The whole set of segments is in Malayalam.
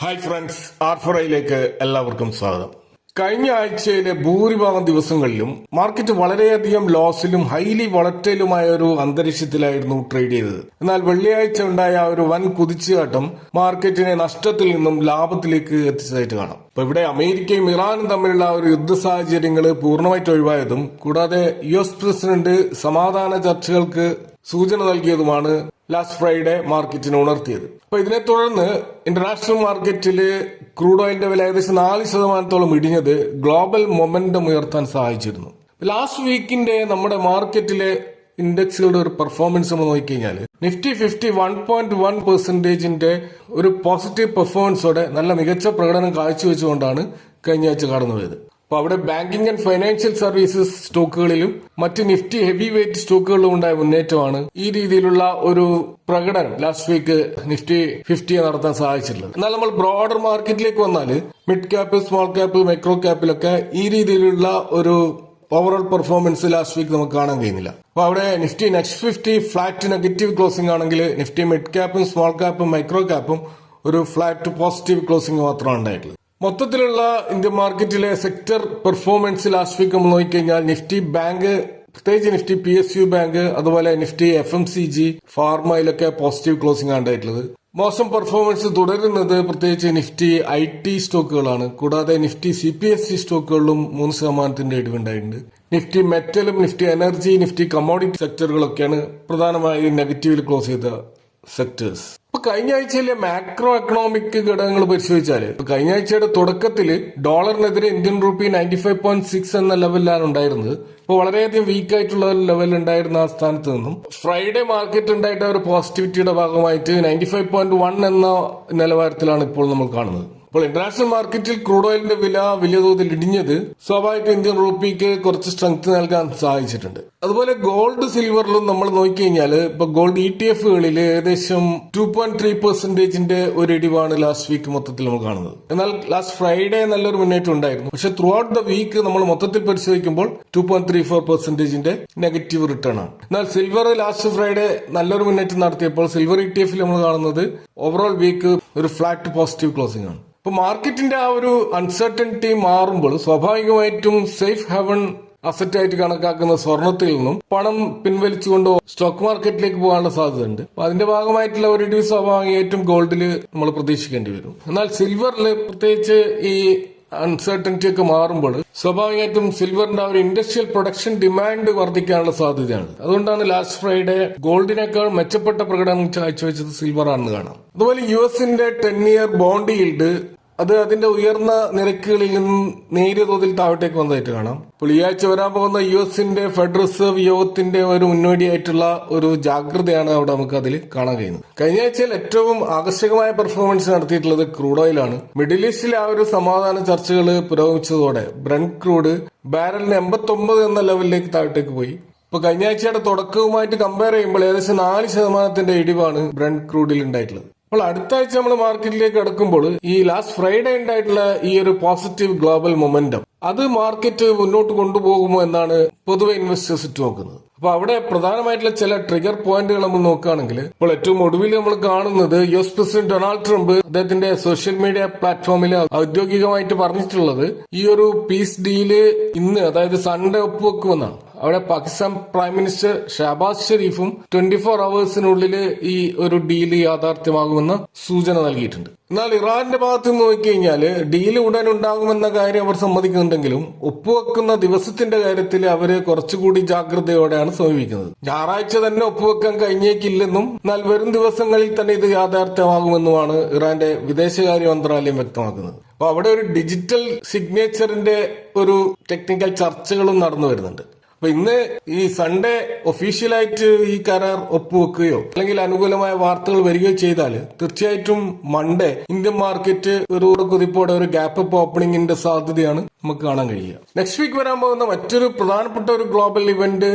ഹായ് ഫ്രണ്ട്സ്, ആർഫറയിലേക്ക് എല്ലാവർക്കും സ്വാഗതം. കഴിഞ്ഞ ആഴ്ചയിലെ ഭൂരിഭാഗം ദിവസങ്ങളിലും മാർക്കറ്റ് വളരെയധികം ലോസിലും ഹൈലി വളറ്റൈലുമായ ഒരു അന്തരീക്ഷത്തിലായിരുന്നു ട്രേഡ് ചെയ്തത്. എന്നാൽ വെള്ളിയാഴ്ച ഉണ്ടായ ഒരു വൻ കുതിച്ചുചാട്ടം മാർക്കറ്റിനെ നഷ്ടത്തിൽ നിന്നും ലാഭത്തിലേക്ക് എത്തിച്ചതായിട്ട് കാണാം. ഇപ്പൊ ഇവിടെ അമേരിക്കയും ഇറാനും തമ്മിലുള്ള ഒരു യുദ്ധ സാഹചര്യങ്ങൾ പൂർണ്ണമായിട്ട് ഒഴിവായതും കൂടാതെ US പ്രസിഡന്റ് സമാധാന ചർച്ചകൾക്ക് സൂചന നൽകിയതുമാണ് ലാസ്റ്റ് ഫ്രൈഡേ മാർക്കറ്റിനെ ഉണർത്തിയത്. അപ്പൊ ഇതിനെ തുടർന്ന് ഇന്റർനാഷണൽ മാർക്കറ്റില് ക്രൂഡ് ഓയിലിന്റെ വില ഏകദേശം 4% ഇടിഞ്ഞത് ഗ്ലോബൽ മൊമെന്റം ഉയർത്താൻ സഹായിച്ചിരുന്നു. ലാസ്റ്റ് വീക്കിന്റെ നമ്മുടെ മാർക്കറ്റിലെ ഇൻഡെക്സുകളുടെ ഒരു പെർഫോമൻസ് നമ്മൾ നോക്കിക്കഴിഞ്ഞാൽ നിഫ്റ്റി 50 1.1% ഒരു പോസിറ്റീവ് പെർഫോമൻസോടെ നല്ല മികച്ച പ്രകടനം കാഴ്ചവെച്ചുകൊണ്ടാണ് കഴിഞ്ഞ ആഴ്ച കടന്നുപോയത്. അപ്പൊ അവിടെ ബാങ്കിങ് ആൻഡ് ഫൈനാൻഷ്യൽ സർവീസസ് സ്റ്റോക്കുകളിലും മറ്റ് നിഫ്റ്റി ഹെവി വെയിറ്റ് സ്റ്റോക്കുകളിലും ഉണ്ടായ മുന്നേറ്റമാണ് ഈ രീതിയിലുള്ള ഒരു പ്രകടനം ലാസ്റ്റ് വീക്ക് നിഫ്റ്റി 50 നടത്താൻ സഹായിച്ചിട്ടുള്ളത്. എന്നാൽ നമ്മൾ ബ്രോഡർ മാർക്കറ്റിലേക്ക് വന്നാൽ mid cap, small cap, micro ക്യാപ്പിലൊക്കെ ഈ രീതിയിലുള്ള ഒരു ഓവറോൾ പെർഫോമൻസ് ലാസ്റ്റ് വീക്ക് നമുക്ക് കാണാൻ കഴിയുന്നില്ല. അപ്പൊ അവിടെ Nifty next 50 flat negative closing ആണെങ്കിൽ നിഫ്റ്റി മിഡ് ക്യാപ്പും സ്മോൾ ക്യാപ്പും മൈക്രോ ക്യാപ്പും ഒരു ഫ്ലാറ്റ് പോസിറ്റീവ് ക്ലോസിംഗ് മാത്രമാണ് ഉണ്ടായിട്ടുള്ളത്. മൊത്തത്തിലുള്ള ഇന്ത്യൻ മാർക്കറ്റിലെ സെക്ടർ പെർഫോമൻസ് ലാസ്റ്റ് വീക്ക് നമ്മൾ നോക്കിക്കഴിഞ്ഞാൽ നിഫ്റ്റി ബാങ്ക്, പ്രത്യേകിച്ച് നിഫ്റ്റി PSU ബാങ്ക്, അതുപോലെ നിഫ്റ്റി FMCG, ഫാർമയിലൊക്കെ പോസിറ്റീവ് ക്ലോസിംഗ് ആണ് ഉണ്ടായിട്ടുള്ളത്. മോശം പെർഫോമൻസ് തുടരുന്നത് പ്രത്യേകിച്ച് നിഫ്റ്റി IT സ്റ്റോക്കുകളാണ്. കൂടാതെ നിഫ്റ്റി CPSE സ്റ്റോക്കുകളിലും 3% ഇടിവുണ്ടായിട്ടുണ്ട്. നിഫ്റ്റി മെറ്റലും നിഫ്റ്റി എനർജി, നിഫ്റ്റി കമ്മോഡിറ്റി സെക്ടറുകളൊക്കെയാണ് പ്രധാനമായും നെഗറ്റീവിൽ ക്ലോസ് ചെയ്ത സെക്ടേഴ്സ്. ഇപ്പൊ കഴിഞ്ഞ ആഴ്ചയിലെ മാക്രോ എക്കണോമിക് ഘടകങ്ങൾ പരിശോധിച്ചാല് കഴിഞ്ഞ ആഴ്ചയുടെ തുടക്കത്തിൽ ഡോളറിനെതിരെ ഇന്ത്യൻ റുപ്പി 95.6 എന്ന ലെവലിലാണ് ഉണ്ടായിരുന്നത്. ഇപ്പൊ വളരെയധികം വീക്ക് ആയിട്ടുള്ള ലെവൽ ഉണ്ടായിരുന്ന ആ സ്ഥാനത്ത് നിന്നും ഫ്രൈഡേ മാർക്കറ്റ് ഉണ്ടായിട്ട് ഒരു പോസിറ്റിവിറ്റിയുടെ ഭാഗമായിട്ട് 95.1 എന്ന നിലവാരത്തിലാണ് ഇപ്പോൾ നമ്മൾ കാണുന്നത്. ഇപ്പോൾ ഇന്റർനാഷണൽ മാർക്കറ്റിൽ ക്രൂഡ് ഓയിലിന്റെ വില വലിയ തോതിൽ ഇടിഞ്ഞത് സ്വാഭാവിക ഇന്ത്യൻ റുപ്പിക്ക് കുറച്ച് സ്ട്രെങ്ത് നൽകാൻ സഹായിച്ചിട്ടുണ്ട്. അതുപോലെ ഗോൾഡ് സിൽവറിലും നമ്മൾ നോക്കിക്കഴിഞ്ഞാൽ ഇപ്പൊ ഗോൾഡ് ETF-കളിൽ ഏകദേശം 2.3% ഒരു ഇടിവാണ് ലാസ്റ്റ് വീക്ക് മൊത്തത്തിൽ നമ്മൾ കാണുന്നത്. എന്നാൽ ലാസ്റ്റ് ഫ്രൈഡേ നല്ലൊരു മുന്നേറ്റം ഉണ്ടായിരുന്നു. പക്ഷെ ത്രൂ ഔട്ട് ദ വീക്ക് നമ്മൾ മൊത്തത്തിൽ പരിശോധിക്കുമ്പോൾ 2.34% നെഗറ്റീവ് റിട്ടേൺ ആണ്. എന്നാൽ സിൽവർ ലാസ്റ്റ് ഫ്രൈഡേ നല്ലൊരു മുന്നേറ്റം നടത്തിയപ്പോൾ സിൽവർ ETF-ൽ നമ്മൾ കാണുന്നത് ഓവറോൾ വീക്ക് ഒരു ഫ്ലാറ്റ് പോസിറ്റീവ് ക്ലോസിംഗ് ആണ്. ഇപ്പൊ മാർക്കറ്റിന്റെ ആ ഒരു അൺസർട്ടനിറ്റി മാറുമ്പോൾ സ്വാഭാവികമായിട്ടും സേഫ് ഹെവൻ അസറ്റ് ആയിട്ട് കണക്കാക്കുന്ന സ്വർണത്തിൽ നിന്നും പണം പിൻവലിച്ചുകൊണ്ട് സ്റ്റോക്ക് മാർക്കറ്റിലേക്ക് പോകാനുള്ള സാധ്യതയുണ്ട്. അപ്പൊ അതിന്റെ ഭാഗമായിട്ടുള്ള ഒരു ഇടിവ് സ്വാഭാവികമായിട്ടും ഗോൾഡിൽ നമ്മൾ പ്രതീക്ഷിക്കേണ്ടി വരും. എന്നാൽ സിൽവറിൽ പ്രത്യേകിച്ച് ഈ അൺസർട്ടനിറ്റി ഒക്കെ മാറുമ്പോൾ സ്വാഭാവികമായിട്ടും സിൽവറിന്റെ ഒരു ഇൻഡസ്ട്രിയൽ പ്രൊഡക്ഷൻ ഡിമാൻഡ് വർദ്ധിക്കാനുള്ള സാധ്യതയാണ്. അതുകൊണ്ടാണ് ലാസ്റ്റ് ഫ്രൈഡേ ഗോൾഡിനേക്കാൾ മെച്ചപ്പെട്ട പ്രകടനം കാഴ്ചവെച്ചത് സിൽവർ ആണെന്ന് കാണാം. അതുപോലെ US-ന്റെ 10-year ബോണ്ട് ഈൽഡ് അത് അതിന്റെ ഉയർന്ന നിരക്കുകളിൽ നിന്നും നേരിയ തോതിൽ താഴോട്ടേക്ക് വന്നതായിട്ട് കാണാം. ഇപ്പോൾ ഈ ആഴ്ച വരാൻ പോകുന്ന US-ന്റെ ഫെഡ് റിസർവ് യോഗത്തിന്റെ ഒരു മുന്നോടിയായിട്ടുള്ള ഒരു ജാഗ്രതയാണ് അവിടെ നമുക്ക് അതിൽ കാണാൻ കഴിയുന്നത്. കഴിഞ്ഞ ആഴ്ചയിൽ ഏറ്റവും ആകർഷകമായ പെർഫോമൻസ് നടത്തിയിട്ടുള്ളത് ക്രൂഡ് ഓയിലാണ്. മിഡിൽ ഈസ്റ്റിലെ ആ ഒരു സമാധാന ചർച്ചകൾ പുരോഗമിച്ചതോടെ ബ്രന്റ് ക്രൂഡ് ബാരലിന് 89 എന്ന ലെവലിലേക്ക് താഴോട്ടേക്ക് പോയി. ഇപ്പൊ കഴിഞ്ഞ ആഴ്ചയുടെ തുടക്കവുമായിട്ട് കമ്പയർ ചെയ്യുമ്പോൾ ഏകദേശം 4% ഇടിവാണ് ബ്രന്റ് ക്രൂഡിൽ ഉണ്ടായിട്ടുള്ളത്. അപ്പോൾ അടുത്ത ആഴ്ച നമ്മൾ മാർക്കറ്റിലേക്ക് അടുക്കുമ്പോൾ ഈ ലാസ്റ്റ് ഫ്രൈഡേ ഉണ്ടായിട്ടുള്ള ഈ ഒരു പോസിറ്റീവ് ഗ്ലോബൽ മൊമെന്റം അത് മാർക്കറ്റ് മുന്നോട്ട് കൊണ്ടുപോകുമോ എന്നാണ് പൊതുവെ ഇൻവെസ്റ്റേഴ്സ് നോക്കുന്നത്. അപ്പൊ അവിടെ പ്രധാനമായിട്ടുള്ള ചില ട്രിഗർ പോയിന്റുകൾ നമ്മൾ നോക്കുകയാണെങ്കിൽ ഇപ്പോൾ ഏറ്റവും ഒടുവിൽ നമ്മൾ കാണുന്നത് US പ്രസിഡന്റ് ഡൊണാൾഡ് ട്രംപ് അദ്ദേഹത്തിന്റെ സോഷ്യൽ മീഡിയ പ്ലാറ്റ്ഫോമിൽ ഔദ്യോഗികമായിട്ട് പറഞ്ഞിട്ടുള്ളത് ഈ ഒരു പീസ് ഡീല് ഇന്ന്, അതായത് സൺഡേ ഒപ്പുവെക്കുമെന്നാണ്. അവിടെ പാകിസ്ഥാൻ പ്രൈം മിനിസ്റ്റർ ഷഹബാസ് ഷെരീഫും 24 hours ഈ ഒരു ഡീല് യാഥാർത്ഥ്യമാകുമെന്ന് സൂചന നൽകിയിട്ടുണ്ട്. എന്നാൽ ഇറാന്റെ ഭാഗത്ത് നിന്ന് നോക്കിക്കഴിഞ്ഞാൽ ഡീല് ഉടൻ ഉണ്ടാകുമെന്ന കാര്യം അവർ സമ്മതിക്കുന്നുണ്ടെങ്കിലും ഒപ്പുവെക്കുന്ന ദിവസത്തിന്റെ കാര്യത്തിൽ അവര് കുറച്ചുകൂടി ജാഗ്രതയോടെയാണ് സമീപിക്കുന്നത്. ഞായറാഴ്ച തന്നെ ഒപ്പുവെക്കാൻ കഴിഞ്ഞേക്കില്ലെന്നും എന്നാൽ വരും ദിവസങ്ങളിൽ തന്നെ ഇത് യാഥാർത്ഥ്യമാകുമെന്നുമാണ് ഇറാന്റെ വിദേശകാര്യ മന്ത്രാലയം വ്യക്തമാക്കുന്നത്. അപ്പൊ അവിടെ ഒരു ഡിജിറ്റൽ സിഗ്നേച്ചറിന്റെ ഒരു ടെക്നിക്കൽ ചർച്ചകളും നടന്നു വരുന്നുണ്ട്. അപ്പൊ ഇന്ന് ഈ സൺഡേ ഒഫീഷ്യലായിട്ട് ഈ കരാർ ഒപ്പുവെക്കുകയോ അല്ലെങ്കിൽ അനുകൂലമായ വാർത്തകൾ വരികയോ ചെയ്താൽ തീർച്ചയായിട്ടും മൺഡേ ഇന്ത്യൻ മാർക്കറ്റ് ഒരു കുതിപ്പോടെ ഒരു ഗ്യാപ്പ് അപ്പ് ഓപ്പണിംഗിന്റെ സാധ്യതയാണ് നമുക്ക് കാണാൻ കഴിയുക. നെക്സ്റ്റ് വീക്ക് വരാൻ പോകുന്ന മറ്റൊരു പ്രധാനപ്പെട്ട ഒരു ഗ്ലോബൽ ഇവന്റ്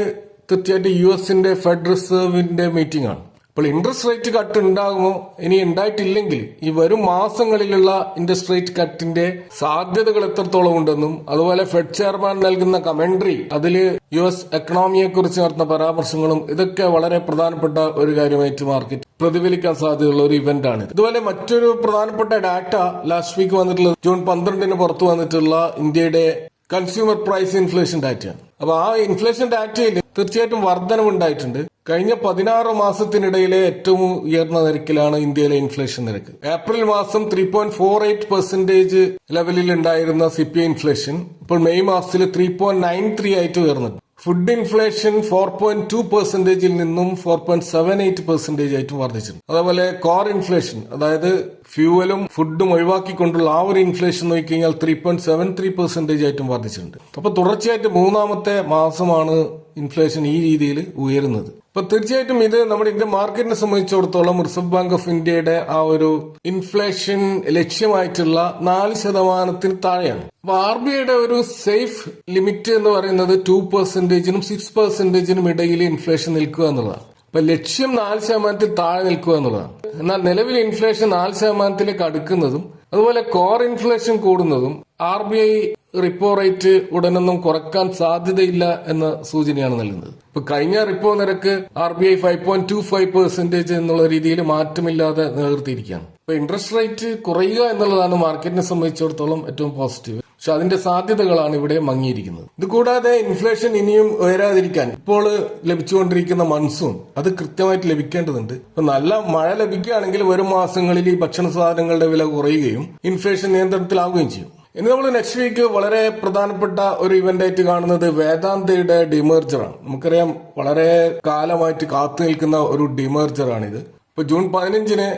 തീർച്ചയായിട്ടും US-ന്റെ ഫെഡ് റിസർവിന്റെ മീറ്റിംഗ് ആണ്. അപ്പോൾ ഇൻട്രസ്റ്റ് റേറ്റ് കട്ട് ഉണ്ടാകുമോ, ഇനി ഉണ്ടായിട്ടില്ലെങ്കിൽ ഈ വരും മാസങ്ങളിലുള്ള ഇൻട്രസ്റ്റ് റേറ്റ് കട്ടിന്റെ സാധ്യതകൾ എത്രത്തോളം ഉണ്ടെന്നും അതുപോലെ ഫെഡ് ചെയർമാൻ നൽകുന്ന കമന്ററി, അതിൽ US എക്കണോമിയെ കുറിച്ച് നടത്തുന്ന പരാമർശങ്ങളും ഇതൊക്കെ വളരെ പ്രധാനപ്പെട്ട ഒരു കാര്യമായിട്ട് മാർക്കറ്റ് പ്രതിഫലിക്കാൻ സാധ്യതയുള്ള ഒരു ഇവന്റ് ആണ്. ഇതുപോലെ മറ്റൊരു പ്രധാനപ്പെട്ട ഡാറ്റ ലാസ്റ്റ് വീക്ക് വന്നിട്ടുള്ളത് ജൂൺ 12 പുറത്തു വന്നിട്ടുള്ള ഇന്ത്യയുടെ കൺസ്യൂമർ പ്രൈസ് ഇൻഫ്ലേഷൻ ഡാറ്റയാണ്. അപ്പൊ ആ ഇൻഫ്ലേഷൻ ഡാറ്റയിൽ തീർച്ചയായിട്ടും വർധനവുണ്ടായിട്ടുണ്ട്. കഴിഞ്ഞ 16 മാസത്തിനിടയിലെ ഏറ്റവും ഉയർന്ന നിരക്കിലാണ് ഇന്ത്യയിലെ ഇൻഫ്ലേഷൻ നിരക്ക്. ഏപ്രിൽ മാസം 3.48% ലെവലിൽ ഉണ്ടായിരുന്ന CPI ഇൻഫ്ലേഷൻ ഇപ്പോൾ മെയ് മാസത്തിൽ 3.93 ആയിട്ട് ഉയർന്നിട്ടുണ്ട്. ഫുഡ് ഇൻഫ്ലേഷൻ 4.2%-ൽ നിന്നും 4.78% ആയിട്ടും വർദ്ധിച്ചിട്ടുണ്ട്. അതേപോലെ കോർ ഇൻഫ്ലേഷൻ, അതായത് ഫ്യൂവലും ഫുഡും ഒഴിവാക്കിക്കൊണ്ടുള്ള ആ ഒരു ഇൻഫ്ലേഷൻ നോക്കിക്കഴിഞ്ഞാൽ 3.73% ആയിട്ടും വർദ്ധിച്ചിട്ടുണ്ട്. അപ്പൊ തുടർച്ചയായിട്ട് 3ാമത്തെ മാസമാണ് ഇൻഫ്ലേഷൻ ഈ രീതിയിൽ ഉയരുന്നത്. അപ്പൊ തീർച്ചയായിട്ടും ഇത് നമ്മുടെ ഇന്ത്യൻ മാർക്കറ്റിനെ സംബന്ധിച്ചിടത്തോളം റിസർവ് ബാങ്ക് ഓഫ് ഇന്ത്യയുടെ ആ ഒരു ഇൻഫ്ലേഷൻ ലക്ഷ്യമായിട്ടുള്ള 4% താഴെയാണ്. അപ്പൊ RBIയുടെ ഒരു സേഫ് ലിമിറ്റ് എന്ന് പറയുന്നത് 2%-നും 6%-നും ഇടയിൽ ഇൻഫ്ലേഷൻ നിൽക്കുക എന്നുള്ളതാണ്. അപ്പൊ ലക്ഷ്യം 4% താഴെ നിൽക്കുക എന്നുള്ളതാണ്. എന്നാൽ നിലവിൽ ഇൻഫ്ലേഷൻ 4%-ലേക്ക് അടുക്കുന്നതും അതുപോലെ കോർ ഇൻഫ്ലേഷൻ കൂടുന്നതും RBI റിപ്പോ റേറ്റ് ഉടനൊന്നും കുറക്കാൻ സാധ്യതയില്ല എന്ന സൂചനയാണ് നൽകുന്നത്. ഇപ്പൊ കഴിഞ്ഞ റിപ്പോ നിരക്ക് RBI 5.25% എന്നുള്ള രീതിയിൽ മാറ്റമില്ലാതെ നിലനിർത്തിയിരിക്കുകയാണ്. ഇപ്പൊ ഇൻട്രസ്റ്റ് റേറ്റ് കുറയുക എന്നുള്ളതാണ് മാർക്കറ്റിനെ സംബന്ധിച്ചിടത്തോളം ഏറ്റവും പോസിറ്റീവ്. പക്ഷെ അതിന്റെ സാധ്യതകളാണ് ഇവിടെ മങ്ങിയിരിക്കുന്നത്. ഇത് കൂടാതെ ഇൻഫ്ലേഷൻ ഇനിയും ഉയരാതിരിക്കാൻ ഇപ്പോൾ ലഭിച്ചുകൊണ്ടിരിക്കുന്ന മൺസൂൺ അത് കൃത്യമായിട്ട് ലഭിക്കേണ്ടതുണ്ട്. ഇപ്പൊ നല്ല മഴ ലഭിക്കുകയാണെങ്കിൽ വരും മാസങ്ങളിൽ ഈ ഭക്ഷണ സാധനങ്ങളുടെ വില കുറയുകയും ഇൻഫ്ലേഷൻ നിയന്ത്രണത്തിലാവുകയും ചെയ്യും. ഇനി നമ്മൾ നെക്സ്റ്റ് വീക്ക് വളരെ പ്രധാനപ്പെട്ട ഒരു ഇവന്റ് ആയിട്ട് കാണുന്നത് വേദാന്തയുടെ ഡിമേർജറാണ്. നമുക്കറിയാം വളരെ കാലമായിട്ട് കാത്തു നിൽക്കുന്ന ഒരു ഡിമേർജറാണിത്. ഇപ്പൊ ജൂൺ 15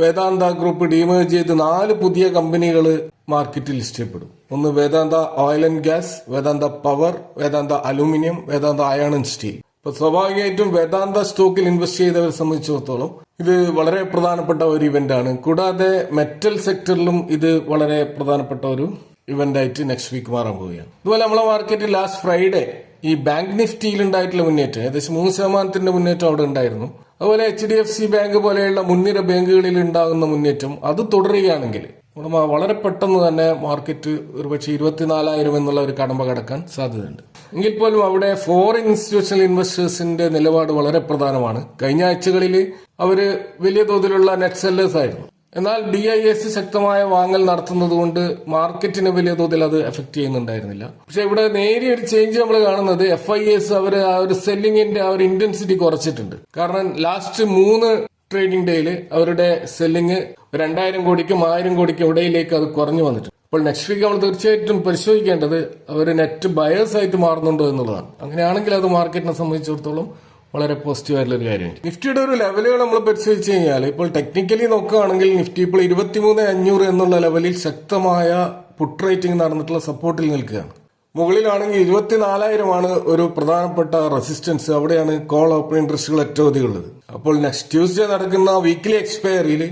വേദാന്ത ഗ്രൂപ്പ് ഡിമേർജ് ചെയ്ത് 4 പുതിയ കമ്പനികൾ മാർക്കറ്റിൽ ലിസ്റ്റ് ചെയ്യപ്പെടും. ഒന്ന് Vedanta oil and gas, Vedanta power, Vedanta aluminium, Vedanta iron and steel. ഇപ്പൊ സ്വാഭാവികമായിട്ടും വേദാന്ത സ്റ്റോക്കിൽ ഇൻവെസ്റ്റ് ചെയ്തവരെ സംബന്ധിച്ചിടത്തോളം ഇത് വളരെ പ്രധാനപ്പെട്ട ഒരു ഇവന്റ് ആണ്. കൂടാതെ മെറ്റൽ സെക്ടറിലും ഇത് വളരെ പ്രധാനപ്പെട്ട ഒരു ഇവന്റ് ആയിട്ട് നെക്സ്റ്റ് വീക്ക് മാറാൻ പോവുകയാണ്. അതുപോലെ നമ്മളെ മാർക്കറ്റിൽ ലാസ്റ്റ് ഫ്രൈഡേ ഈ ബാങ്ക് നിഫ്റ്റിയിൽ ഉണ്ടായിട്ടുള്ള മുന്നേറ്റം ഏകദേശം 3% മുന്നേറ്റം അവിടെ ഉണ്ടായിരുന്നു. അതുപോലെ HDFC ബാങ്ക് പോലെയുള്ള മുൻനിര ബാങ്കുകളിൽ ഉണ്ടാകുന്ന മുന്നേറ്റം അത് തുടരുകയാണെങ്കിൽ വളരെ പെട്ടെന്ന് തന്നെ മാർക്കറ്റ് ഒരുപക്ഷെ 24,000 എന്നുള്ള ഒരു കടമ്പ കടക്കാൻ സാധ്യതയുണ്ട്. എങ്കിൽ പോലും അവിടെ ഫോറിൻ ഇൻസ്റ്റിറ്റ്യൂഷണൽ ഇൻവെസ്റ്റേഴ്സിന്റെ നിലപാട് വളരെ പ്രധാനമാണ്. കഴിഞ്ഞ ആഴ്ചകളിൽ അവര് വലിയ തോതിലുള്ള നെറ്റ് സെല്ലേഴ്സ് ആയിരുന്നു. എന്നാൽ DIS ശക്തമായ വാങ്ങൽ നടത്തുന്നത് കൊണ്ട് മാർക്കറ്റിന് വലിയ തോതിൽ അത് എഫക്ട് ചെയ്യുന്നുണ്ടായിരുന്നില്ല. പക്ഷെ ഇവിടെ നേരിയ ഒരു ചേഞ്ച് നമ്മൾ കാണുന്നത് FIS അവർ ആ ഒരു സെല്ലിങ്ങിന്റെ ആ ഒരു ഇന്റൻസിറ്റി കുറച്ചിട്ടുണ്ട്. കാരണം ലാസ്റ്റ് 3 ട്രേഡിംഗ് ഡേയിൽ അവരുടെ സെല്ലിങ് 2,000 കോടിക്കും 1,000 കോടിക്കും ഇടയിലേക്ക് അത് കുറഞ്ഞു വന്നിട്ടുണ്ട്. അപ്പോൾ നെക്സ്റ്റ് വീക്ക് നമ്മൾ തീർച്ചയായിട്ടും പരിശോധിക്കേണ്ടത് അവർ നെറ്റ് ബയേഴ്സ് ആയിട്ട് മാറുന്നുണ്ടോ എന്നുള്ളതാണ്. അങ്ങനെയാണെങ്കിൽ അത് മാർക്കറ്റിനെ സംബന്ധിച്ചിടത്തോളം വളരെ പോസിറ്റീവ് ആയിട്ടുള്ള ഒരു കാര്യമാണ്. നിഫ്റ്റിയുടെ ഒരു ലെവലുകൾ നമ്മൾ പരിശോധിച്ച് കഴിഞ്ഞാൽ ഇപ്പോൾ ടെക്നിക്കലി നോക്കുകയാണെങ്കിൽ നിഫ്റ്റി ഇപ്പോൾ 23,500 എന്നുള്ള ലെവലിൽ ശക്തമായ പുട്ട് റേറ്റിംഗ് നടന്നിട്ടുള്ള സപ്പോർട്ടിൽ നിൽക്കുകയാണ്. മുകളിലാണെങ്കിൽ 24,000 ഒരു പ്രധാനപ്പെട്ട റെസിസ്റ്റൻസ്. അവിടെയാണ് കോൾ ഓപ്പൺ ഇൻട്രസ്റ്റുകൾ ഏറ്റവും അധികം ഉള്ളത്. അപ്പോൾ നെക്സ്റ്റ് ട്യൂസ്ഡേ നടക്കുന്ന വീക്കിലി എക്സ്പയറിയിൽ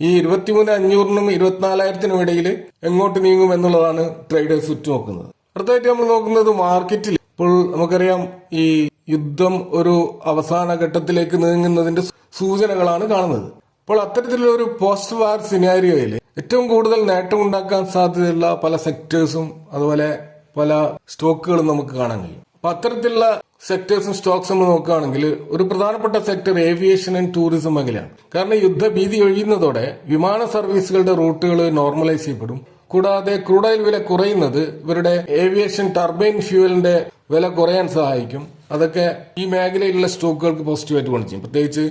ഈ 23,500-നും 24,000-നും ഇടയിൽ എങ്ങോട്ട് നീങ്ങും എന്നുള്ളതാണ് ട്രേഡേഴ്സ് ഉറ്റുനോക്കുന്നത്. അടുത്തായിട്ട് നമ്മൾ നോക്കുന്നത് മാർക്കറ്റിൽ ഇപ്പോൾ നമുക്കറിയാം ഈ യുദ്ധം ഒരു അവസാന ഘട്ടത്തിലേക്ക് നീങ്ങുന്നതിന്റെ സൂചനകളാണ് കാണുന്നത്. അപ്പോൾ അത്തരത്തിലുള്ള ഒരു പോസ്റ്റ് വാർ സിനാരിയോയിൽ ഏറ്റവും കൂടുതൽ നേട്ടമുണ്ടാക്കാൻ സാധ്യതയുള്ള പല സെക്ടേഴ്സും അതുപോലെ പല സ്റ്റോക്കുകളും നമുക്ക് കാണാൻ കഴിയും. അപ്പൊ അത്തരത്തിലുള്ള സെക്ടേഴ്സും സ്റ്റോക്സ് നമ്മൾ നോക്കുകയാണെങ്കിൽ ഒരു പ്രധാനപ്പെട്ട സെക്ടർ ഏവിയേഷൻ ആൻഡ് ടൂറിസം മേഖലയാണ്. കാരണം യുദ്ധഭീതി ഒഴിയുന്നതോടെ വിമാന സർവീസുകളുടെ റൂട്ടുകൾ നോർമലൈസ് ചെയ്യപ്പെടും. കൂടാതെ ക്രൂഡ് ഓയിൽ വില കുറയുന്നത് ഇവരുടെ ഏവിയേഷൻ ടർബൈൻ ഫ്യൂവലിന്റെ വില കുറയാൻ സഹായിക്കും. അതൊക്കെ ഈ മേഖലയിലുള്ള സ്റ്റോക്കുകൾക്ക് പോസിറ്റീവായിട്ട് ഗുണം ചെയ്യും. പ്രത്യേകിച്ച്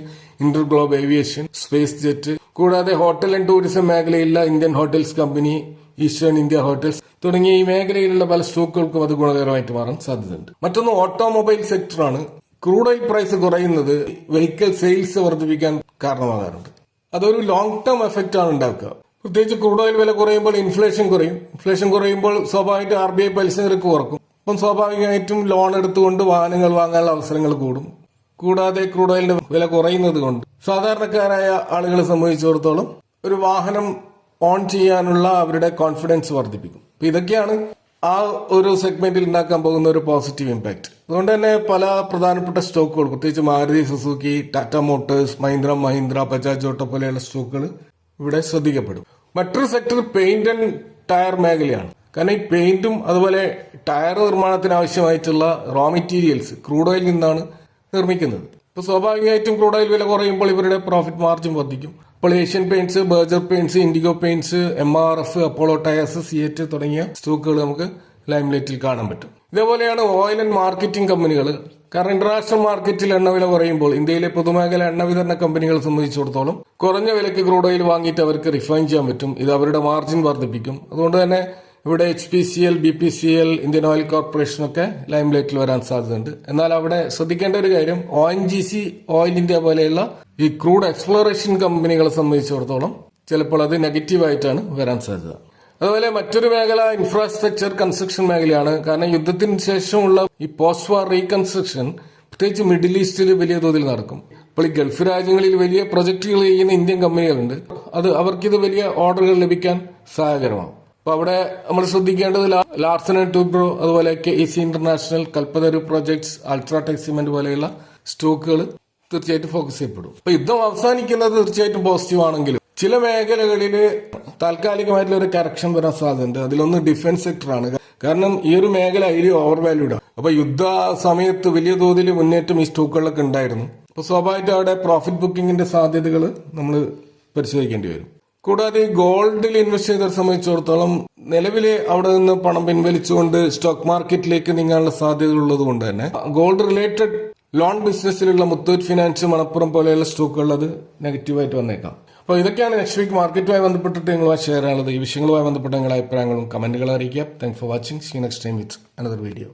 Inter globe aviation, space jet, കൂടാതെ ഹോട്ടൽ ആൻഡ് ടൂറിസം മേഖലയിലുള്ള Indian hotels company, eastern India hotels തുടങ്ങിയ ഈ മേഖലയിലുള്ള പല സ്റ്റോക്കുകൾക്കും അത് ഗുണകരമായിട്ട് മാറാൻ സാധ്യതയുണ്ട്. മറ്റൊന്ന് ഓട്ടോമൊബൈൽ സെക്ടറാണ്. ക്രൂഡ് ഓയിൽ പ്രൈസ് കുറയുന്നത് വെഹിക്കിൾ സെയിൽസ് വർദ്ധിപ്പിക്കാൻ കാരണമാകാറുണ്ട്. അതൊരു ലോങ് ടേം എഫക്റ്റ് ആണ് ഉണ്ടാക്കുക. പ്രത്യേകിച്ച് ക്രൂഡ് ഓയിൽ വില കുറയുമ്പോൾ ഇൻഫ്ലേഷൻ കുറയും. ഇൻഫ്ലേഷൻ കുറയുമ്പോൾ സ്വാഭാവികമായിട്ട് RBI പലിശ നിരക്ക് കുറക്കും. അപ്പം സ്വാഭാവികമായിട്ടും ലോൺ എടുത്തുകൊണ്ട് വാഹനങ്ങൾ വാങ്ങാനുള്ള അവസരങ്ങൾ കൂടും. കൂടാതെ ക്രൂഡ് ഓയിലിന്റെ വില കുറയുന്നത് കൊണ്ട് സാധാരണക്കാരായ ആളുകളെ സംബന്ധിച്ചിടത്തോളം ഒരു വാഹനം ഓൺ ചെയ്യാനുള്ള അവരുടെ കോൺഫിഡൻസ് വർദ്ധിപ്പിക്കും. അപ്പൊ ഇതൊക്കെയാണ് ആ ഒരു സെഗ്മെന്റിൽ ഉണ്ടാക്കാൻ പോകുന്ന ഒരു പോസിറ്റീവ് ഇമ്പാക്ട്. അതുകൊണ്ട് തന്നെ പല പ്രധാനപ്പെട്ട സ്റ്റോക്കുകൾ, പ്രത്യേകിച്ച് Maruti Suzuki, Tata Motors, Mahindra, Bajaj auto പോലെയുള്ള സ്റ്റോക്കുകൾ ഇവിടെ ശ്രദ്ധിക്കപ്പെടും. മറ്റൊരു സെക്ടർ പെയിന്റ് ആൻഡ് ടയർ മേഖലയാണ്. കാരണം ഈ പെയിന്റും അതുപോലെ ടയർ നിർമ്മാണത്തിന് ആവശ്യമായിട്ടുള്ള റോ മെറ്റീരിയൽസ് ക്രൂഡ് ഓയിൽ നിന്നാണ് നിർമ്മിക്കുന്നത്. ഇപ്പോൾ സ്വാഭാവികമായിട്ടും ക്രൂഡ് ഓയിൽ വില കുറയുമ്പോൾ ഇവരുടെ പ്രോഫിറ്റ് മാർജിൻ വർദ്ധിക്കും. അപ്പോൾ Asian paints, Berger paints, IndiGo paints, MRF, Apollo tyres, SEAT തുടങ്ങിയ സ്റ്റോക്കുകൾ നമുക്ക് ലൈംലൈറ്റിൽ കാണാൻ പറ്റും. ഇതേപോലെയാണ് ഓയിൽ ആൻഡ് മാർക്കറ്റിംഗ് കമ്പനികൾ. കാരണം ഇന്റർനാഷണൽ മാർക്കറ്റിൽ എണ്ണവില കുറയുമ്പോൾ ഇന്ത്യയിലെ പൊതുമേഖല എണ്ണ വിതരണ കമ്പനികളെ സംബന്ധിച്ചിടത്തോളം കുറഞ്ഞ വിലയ്ക്ക് ക്രൂഡ് ഓയിൽ വാങ്ങിയിട്ട് അവർക്ക് റിഫൈൻ ചെയ്യാൻ പറ്റും. ഇത് അവരുടെ മാർജിൻ വർദ്ധിപ്പിക്കും. അതുകൊണ്ട് തന്നെ ഇവിടെ HPCL, BPCL, Indian oil corporation ഒക്കെ ലൈംലൈറ്റിൽ വരാൻ സാധ്യതയുണ്ട്. എന്നാൽ അവിടെ ശ്രദ്ധിക്കേണ്ട ഒരു കാര്യം, ONGC, ഓയിൽ ഇന്ത്യ പോലെയുള്ള ഈ ക്രൂഡ് എക്സ്പ്ലോറേഷൻ കമ്പനികളെ സംബന്ധിച്ചിടത്തോളം ചിലപ്പോൾ അത് നെഗറ്റീവായിട്ടാണ് വരാൻ സാധ്യത. അതുപോലെ മറ്റൊരു മേഖല ഇൻഫ്രാസ്ട്രക്ചർ കൺസ്ട്രക്ഷൻ മേഖലയാണ്. കാരണം യുദ്ധത്തിന് ശേഷമുള്ള ഈ പോസ്റ്റ് വാർ റീകൺസ്ട്രക്ഷൻ പ്രത്യേകിച്ച് മിഡിൽ ഈസ്റ്റിൽ വലിയ തോതിൽ നടക്കും. ഇപ്പോൾ ഈ ഗൾഫ് രാജ്യങ്ങളിൽ വലിയ പ്രൊജക്ടുകൾ ചെയ്യുന്ന ഇന്ത്യൻ കമ്പനികളുണ്ട്. അവർക്കിത് വലിയ ഓർഡറുകൾ ലഭിക്കാൻ സഹായകരമാകും. അപ്പൊ അവിടെ നമ്മൾ ശ്രദ്ധിക്കേണ്ടത് ലാർസൻ ആൻഡ് ടൂബ്രോ, അതുപോലെ KEC international, Kalpataru projects, UltraTech cement പോലെയുള്ള സ്റ്റോക്കുകൾ തീർച്ചയായിട്ടും ഫോക്കസ് ചെയ്യപ്പെടും. അപ്പൊ യുദ്ധം അവസാനിക്കുന്നത് തീർച്ചയായിട്ടും പോസിറ്റീവ് ആണെങ്കിലും ചില മേഖലകളിൽ താൽക്കാലികമായിട്ടുള്ള ഒരു കറക്ഷൻ വരാൻ സാധ്യതയുണ്ട്. അതിലൊന്ന് ഡിഫൻസ് സെക്ടറാണ്. കാരണം ഈ ഒരു മേഖല അതിൽ ഓവർ വാല്യൂഡ് ആണ്. അപ്പൊ യുദ്ധ സമയത്ത് വലിയ തോതിൽ മുന്നേറ്റം ഈ സ്റ്റോക്കുകളിലൊക്കെ ഉണ്ടായിരുന്നു. അപ്പൊ സ്വാഭാവികമായിട്ടും അവിടെ പ്രോഫിറ്റ് ബുക്കിംഗിന്റെ സാധ്യതകൾ നമ്മൾ പരിശോധിക്കേണ്ടി വരും. കൂടാതെ ഗോൾഡിൽ ഇൻവെസ്റ്റ് ചെയ്തവരെ സംബന്ധിച്ചിടത്തോളം നിലവിലെ അവിടെ നിന്ന് പണം പിൻവലിച്ചുകൊണ്ട് സ്റ്റോക്ക് മാർക്കറ്റിലേക്ക് നീങ്ങാനുള്ള സാധ്യതകളുള്ളത് കൊണ്ട് തന്നെ ഗോൾഡ് റിലേറ്റഡ് ലോൺ ബിസിനസ്സിലുള്ള മുത്തൂറ്റ് ഫിനാൻസ്, മണപ്പുറം പോലെയുള്ള സ്റ്റോക്കുകൾ അത് നെഗറ്റീവായിട്ട് വന്നേക്കാം. അപ്പോൾ ഇതൊക്കെയാണ് നെക്സ്റ്റ് വീക്ക് മാർക്കറ്റുമായി ബന്ധപ്പെട്ടിട്ട് നിങ്ങളുമായി ഷെയർ ചെയ്യാനുള്ളത്. ഈ വിഷയങ്ങളുമായി ബന്ധപ്പെട്ട നിങ്ങളുടെ അഭിപ്രായങ്ങളും കമന്റുകൾ അറിയിക്കുക. Thanks for watching. See next time with another video.